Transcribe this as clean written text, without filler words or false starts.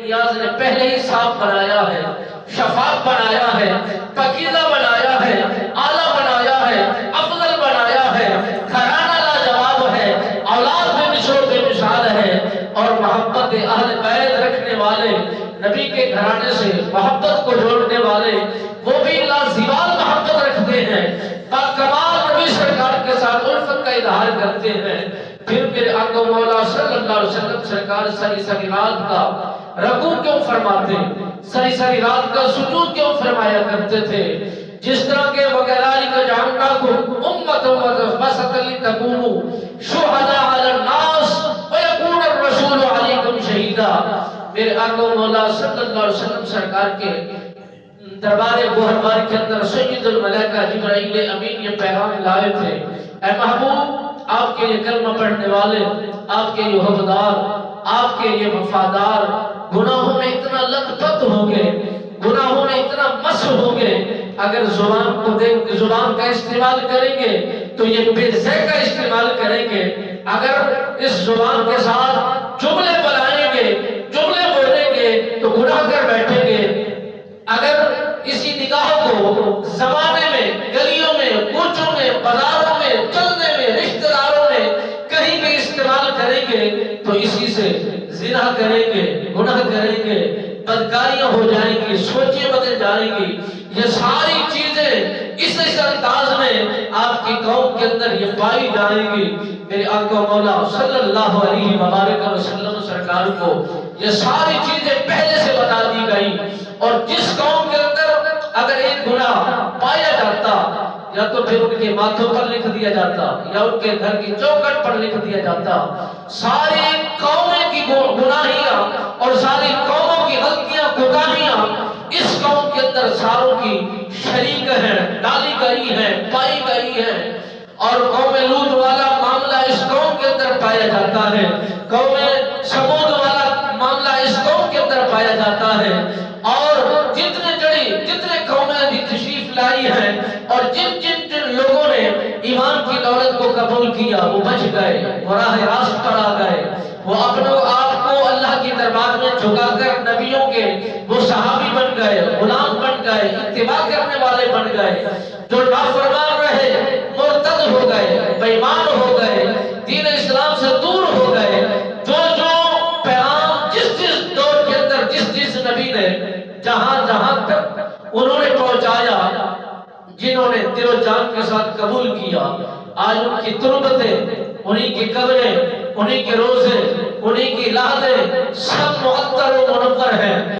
نیاز نے پہلے ہی صاف بنایا ہے، شفاف بنایا ہے، پاکیزہ بنایا ہے، اعلیٰ بنایا ہے، افضل بنایا ہے، گھرانہ لاجواب ہے، اولاد بے مثل و بے مثال ہے، اور محبت اہل بیت رکھنے والے، نبی کے گھرانے سے محبت کو جوڑنے والے، وہ بھی لازوال محبت رکھتے ہیں، باکمال نبی سرکار کے ساتھ الفت کا اظہار کرتے ہیں۔ پھر میرے آقا مولا صلی اللہ علیہ وسلم سرکار ساری ساری رات کا رکوع کیوں فرماتے، ساری ساری رات کا سجود کیوں فرمایا کرتے تھے؟ جس طرح کے وَكَذَلِكَ جَعَلْنَاكُمْ أُمَّةً وَسَطًا لِتَكُونُوا شُهَدَاءَ عَلَى النَّاسِ وَيَكُونَ الرَّسُولُ عَلَيْكُمْ شَهِيدًا۔ میرے آقا مولا صلی اللہ علیہ وسلم سرکار کے دربار گوہربار کے اندر سید الملائکہ جبرائیل امین یہ پیغام لائے تھے، اے محبوب آپ کے لیے کلمہ پڑھنے والے، آپ کے لیے حبدار، آپ کے لیے وفادار گناہوں میں اتنا لت پت ہو گئے، گناہوں میں اتنا مس ہو گئے، اگر زبان کو دیکھ زبان کا استعمال کریں گے تو یہ بے زہ کا استعمال کریں گے، اگر اس زبان کے ساتھ جملے بنائیں گے، جملے بولیں گے تو گناہ کر بیٹھیں گے، اگر اسی نگاہ کو زمانے میں، گلیوں میں، کوچوں میں، بازاروں میں، چلنے میں، رشتہ داروں میں کہیں بھی استعمال کریں گے تو اسی سے زنا کریں گے، گناہ کریں گے، بدکاریاں ہو جائیں گی، سوچیں بدل جائیں گی۔ یہ ساری چیزیں اس انداز میں آپ کی قوم کے اندر یہ پائی جائیں گی۔ میرے آقا مولا صلی اللہ علیہ وآلہ وسلم سرکار کو یہ ساری چیزیں پہلے سے بتا دی گئی، اور جس قوم کے اندر اگر ایک گناہ پایا جاتا یا تو پھر ان کے ماتھوں پر لکھ دیا جاتا یا ان کے گھر کی چوکھٹ پر لکھ دیا جاتا۔ ساری قومیں کی گناہیاں اور ساری قوموں کی غلطیاں کوتاہیاں اس قوم کے اندر ساروں کی شریک ہیں، ڈالی گئی ہیں، پائی گئی ہیں، اور قوم لوط والا معاملہ اس قوم کے اندر پایا جاتا ہے، قوم سمود والا معاملہ اس قوم کے اندر پایا جاتا ہے، اور جتنے قومیں بھی تشریف لائی ہیں اور جن لوگوں نے ایمان کی دولت کو قبول کیا وہ بچ گئے، وہ راہ راست پر آ گئے، وہ اپنے آپ کو اللہ کی دربار میں جھکا کر نبیوں کے وہ صحابی بن گئے، غلام بن گئے، اتباع کرنے والے بن گئے، جو نافرمان رہے مرتد ہو گئے، بے ایمان ہو گئے، دین اسلام سے دور ہو گئے۔ جو پیغام جس دور کے اندر جس نبی نے جہاں تک انہوں نے پہنچایا، جنہوں نے دل و جان کے ساتھ قبول کیا، آج ان کی تربتیں، انہی کی قبریں، انہی کے روزے، انہی کی لادیں سب معطر و منور ہیں۔